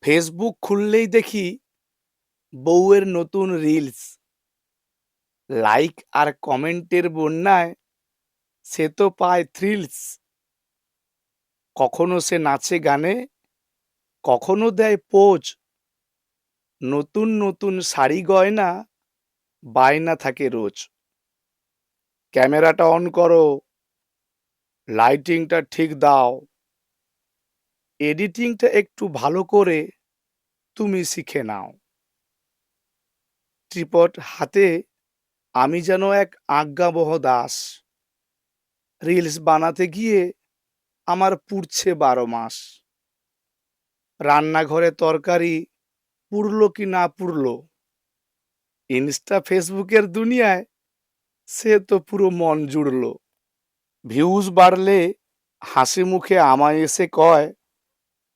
Facebook খুললেই দেখি বউয়ের নতুন রিলস, লাইক আর কমেন্টের বন্যায় সে তো পায় থ্রিলস। কখনো সে নাচে গানে, কখনো দেয় পোজ। নতুন নতুন শাড়ি গয়না বায়না থাকে রোজ। ক্যামেরাটা অন করো, লাইটিংটা ঠিক দাও, এডিটিংটা একটু ভালো করে তুমি শিখে নাও। ট্রিপড হাতে আমি যেন এক আজ্ঞাবহ দাস, রিলস বানাতে গিয়ে আমার পুড়ছে 12 মাস। রান্নাঘরে তরকারি পুড়লো কি না পুড়লো, ইনস্টা ফেসবুকের দুনিয়ায় সে তো পুরো মন জুড়লো। ভিউজ বাড়লে হাসি মুখে আমায় এসে কয়,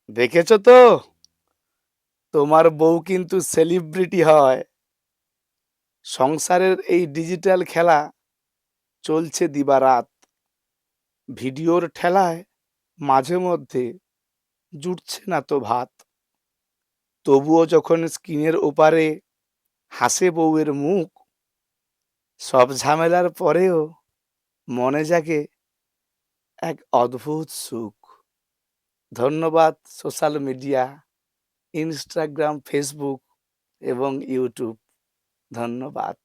দেখেছো তো তোমার বউ কিন্তু সেলিব্রিটি হয়। সংসারের এই ডিজিটাল খেলা চলছে দিবারাত। ভিডিওর ঠেলায় মাঝে মধ্যে জুটছে না তো ভাত। তবুও যখন স্ক্রিনের ওপারে হাসে বউয়ের মুখ, সব ঝামেলার পরেও মনে জাগে এক অদ্ভুত সুখ। ধন্যবাদ সোশ্যাল মিডিয়া, ইনস্টাগ্রাম, ফেসবুক এবং ইউটিউব। ধন্যবাদ।